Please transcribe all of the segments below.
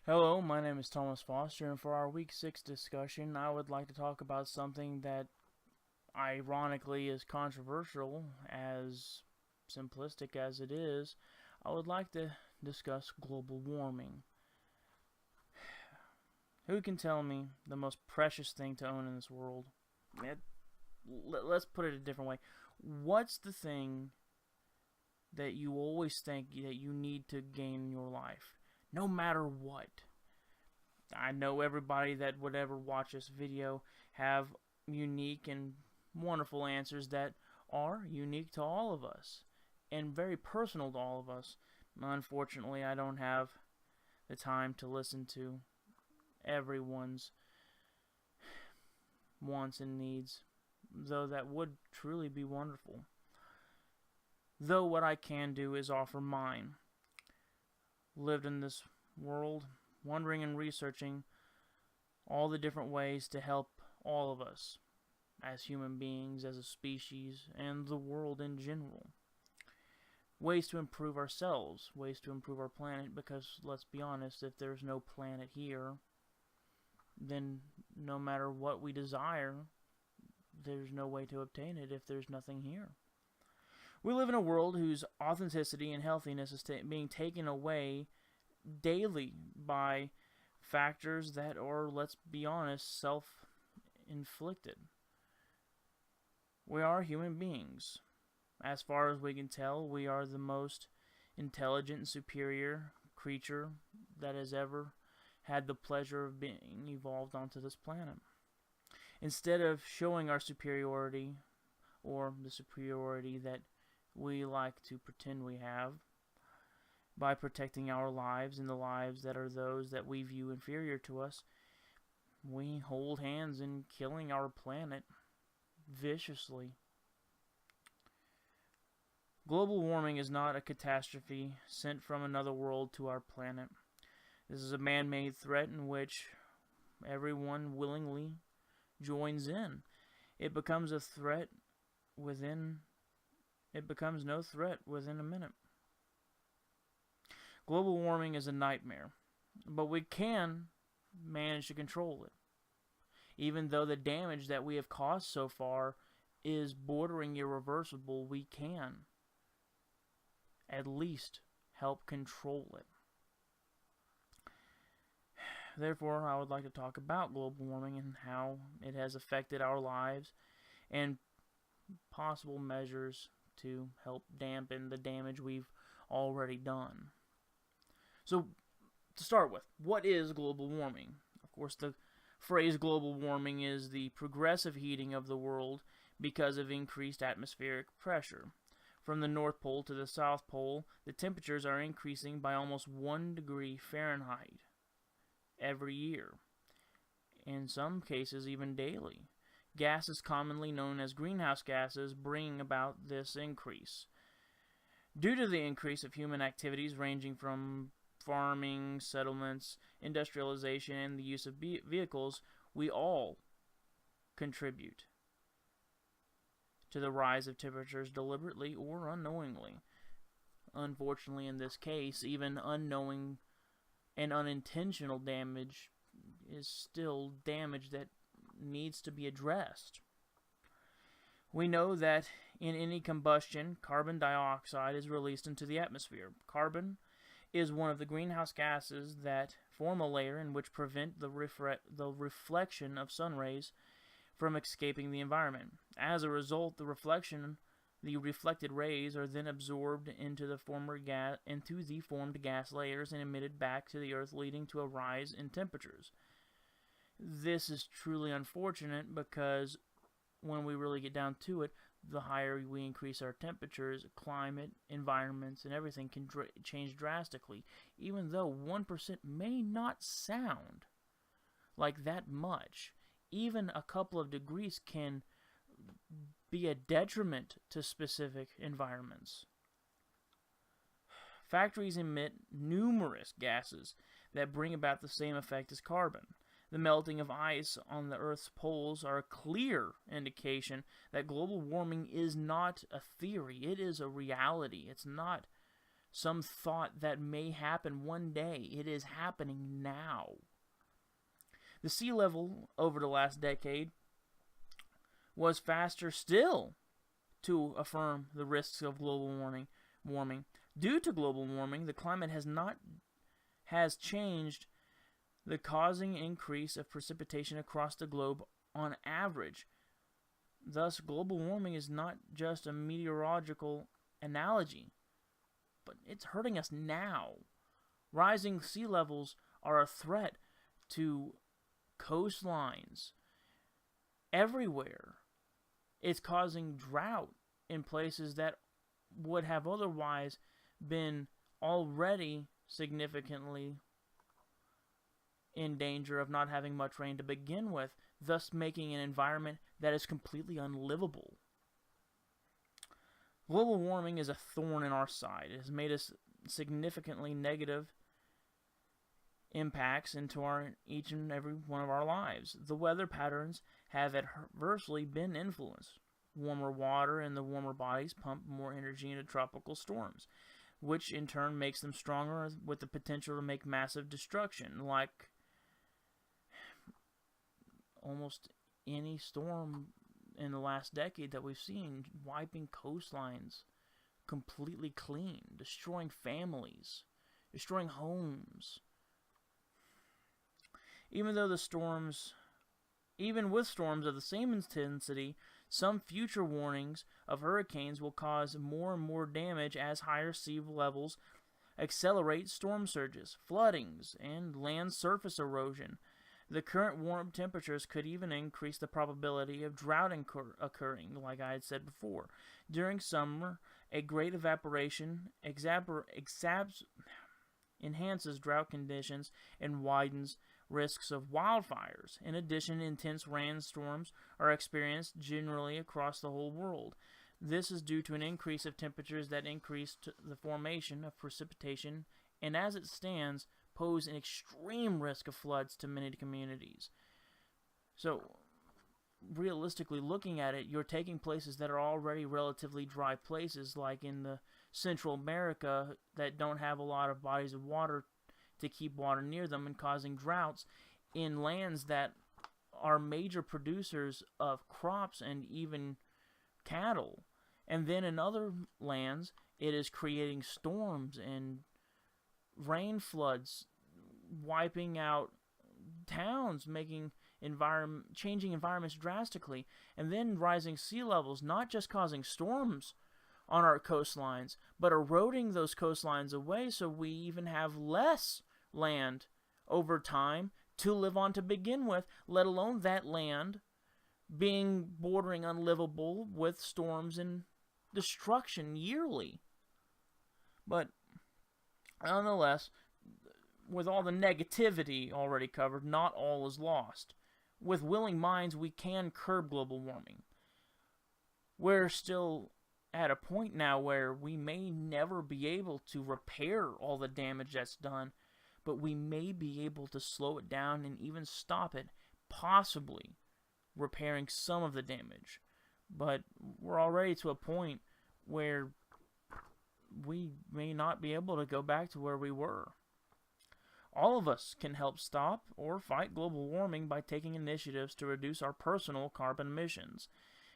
Hello, my name is Thomas Foster, and for our Week 6 discussion, I would like to talk about something that ironically is controversial, as simplistic as it is. I would like to discuss global warming. Who can tell me the most precious thing to own in this world? Let's put it a different way. What's the thing that you always think that you need to gain in your life, no matter what? I know everybody that would ever watch this video have unique and wonderful answers that are unique to all of us and very personal to all of us. Unfortunately, I don't have the time to listen to everyone's wants and needs, though that would truly be wonderful. Though what I can do is offer mine. Lived in this world, wondering and researching all the different ways to help all of us as human beings, as a species, and the world in general. Ways to improve ourselves, ways to improve our planet, because let's be honest, if there's no planet here, then no matter what we desire, there's no way to obtain it if there's nothing here. We live in a world whose authenticity and healthiness is being taken away daily by factors that are, let's be honest, self-inflicted. We are human beings. As far as we can tell, we are the most intelligent and superior creature that has ever had the pleasure of being evolved onto this planet. Instead of showing our superiority, or the superiority that we like to pretend we have, by protecting our lives and the lives that are those that we view inferior to us, we hold hands in killing our planet viciously. Global warming is not a catastrophe sent from another world to our planet. This is a man-made threat in which everyone willingly joins in. It becomes a threat within it becomes no threat within a minute. Global warming is a nightmare, but we can manage to control it. Even though the damage that we have caused so far is bordering irreversible, we can at least help control it. Therefore, I would like to talk about global warming and how it has affected our lives and possible measures to help dampen the damage we've already done. So, to start with, what is global warming? Of course, the phrase global warming is the progressive heating of the world because of increased atmospheric pressure. From the North Pole to the South Pole, the temperatures are increasing by almost 1 degree Fahrenheit every year, in some cases even daily. Gases commonly known as greenhouse gases bring about this increase. Due to the increase of human activities ranging from farming, settlements, industrialization, and the use of vehicles, we all contribute to the rise of temperatures deliberately or unknowingly. Unfortunately, in this case, even unknowing and unintentional damage is still damage that needs to be addressed. We know that in any combustion, carbon dioxide is released into the atmosphere. Carbon is one of the greenhouse gases that form a layer in which prevent the reflection of sun rays from escaping the environment. As a result, the reflected rays are then absorbed into the formed gas layers and emitted back to the earth, leading to a rise in temperatures. This is truly unfortunate because when we really get down to it, the higher we increase our temperatures, climate, environments, and everything can change drastically. Even though 1% may not sound like that much, even a couple of degrees can be a detriment to specific environments. Factories emit numerous gases that bring about the same effect as carbon. The melting of ice on the Earth's poles are a clear indication that global warming is not a theory. It is a reality. It's not some thought that may happen one day. It is happening now. The sea level over the last decade was faster still to affirm the risks of global warming. Due to global warming, the climate has changed, the causing increase of precipitation across the globe on average. Thus, global warming is not just a meteorological analogy, but it's hurting us now. Rising sea levels are a threat to coastlines everywhere. It's causing drought in places that would have otherwise been already significantly in danger of not having much rain to begin with, thus making an environment that is completely unlivable. Global warming is a thorn in our side. It has made us significantly negative impacts into each and every one of our lives. The weather patterns have adversely been influenced. Warmer water and the warmer bodies pump more energy into tropical storms, which in turn makes them stronger with the potential to make massive destruction, like almost any storm in the last decade that we've seen, wiping coastlines completely clean, destroying families, destroying homes. Even with storms of the same intensity, some future warnings of hurricanes will cause more and more damage as higher sea levels accelerate storm surges, floodings, and land surface erosion. The current warm temperatures could even increase the probability of drought occurring, like I had said before. During summer, a great evaporation enhances drought conditions and widens risks of wildfires. In addition, intense rainstorms are experienced generally across the whole world. This is due to an increase of temperatures that increase the formation of precipitation, and as it stands, pose an extreme risk of floods to many communities. So, realistically looking at it, you're taking places that are already relatively dry places, like in the Central America, that don't have a lot of bodies of water to keep water near them, and causing droughts in lands that are major producers of crops and even cattle. And then in other lands, it is creating storms and rain floods, wiping out towns, changing environments drastically, and then rising sea levels, not just causing storms on our coastlines, but eroding those coastlines away, so we even have less land over time to live on to begin with, let alone that land being bordering unlivable with storms and destruction yearly. But nonetheless, with all the negativity already covered, not all is lost. With willing minds, we can curb global warming. We're still at a point now where we may never be able to repair all the damage that's done, but we may be able to slow it down and even stop it, possibly repairing some of the damage. But we're already to a point where we may not be able to go back to where we were. All of us can help stop or fight global warming by taking initiatives to reduce our personal carbon emissions.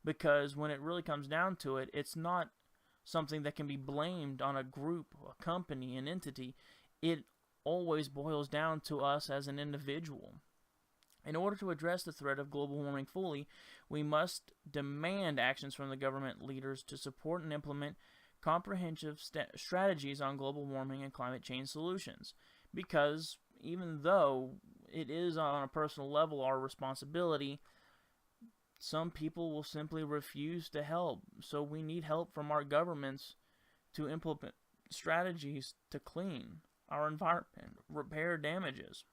Because when it really comes down to it, it's not something that can be blamed on a group, a company, an entity. It always boils down to us as an individual. In order to address the threat of global warming fully, we must demand actions from the government leaders to support and implement comprehensive strategies on global warming and climate change solutions. Because even though it is on a personal level our responsibility, some people will simply refuse to help. So we need help from our governments to implement strategies to clean our environment, repair damages.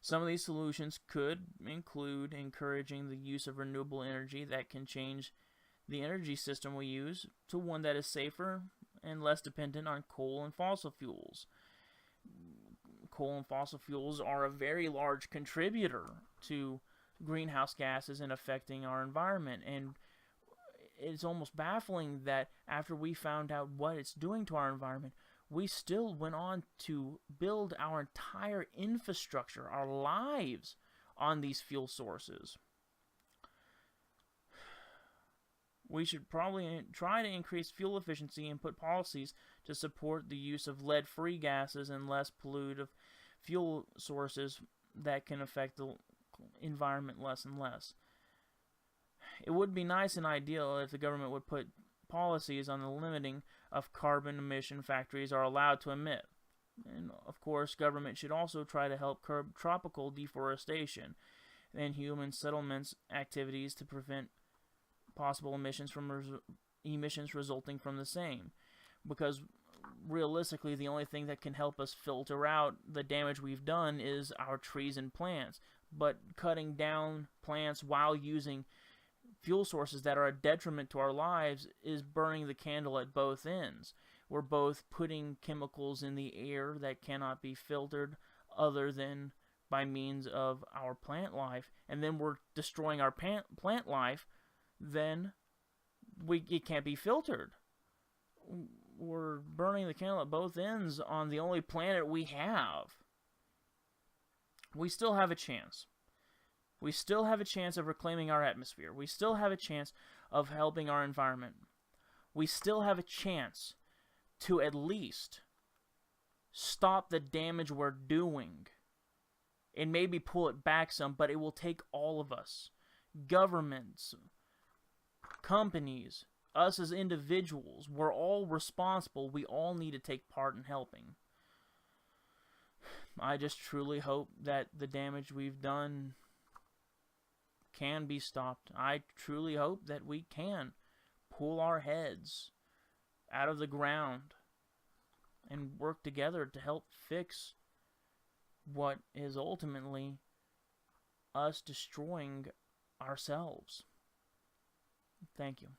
Some of these solutions could include encouraging the use of renewable energy that can change the energy system we use to one that is safer and less dependent on coal and fossil fuels. Coal and fossil fuels are a very large contributor to greenhouse gases and affecting our environment, and it's almost baffling that after we found out what it's doing to our environment, we still went on to build our entire infrastructure, our lives, on these fuel sources. We should probably try to increase fuel efficiency and put policies to support the use of lead-free gases and less pollutive fuel sources that can affect the environment less and less. It would be nice and ideal if the government would put policies on the limiting of carbon emission factories are allowed to emit. And of course, government should also try to help curb tropical deforestation and human settlements activities to prevent possible emissions resulting from the same. Because realistically, the only thing that can help us filter out the damage we've done is our trees and plants. But cutting down plants while using fuel sources that are a detriment to our lives is burning the candle at both ends. We're both putting chemicals in the air that cannot be filtered other than by means of our plant life, and then we're destroying our plant life, then it can't be filtered. We're burning the candle at both ends on the only planet we have. We still have a chance. We still have a chance of reclaiming our atmosphere. We still have a chance of helping our environment. We still have a chance to at least stop the damage we're doing and maybe pull it back some, but it will take all of us. Governments, companies, us as individuals, we're all responsible. We all need to take part in helping. I just truly hope that the damage we've done can be stopped. I truly hope that we can pull our heads out of the ground and work together to help fix what is ultimately us destroying ourselves. Thank you.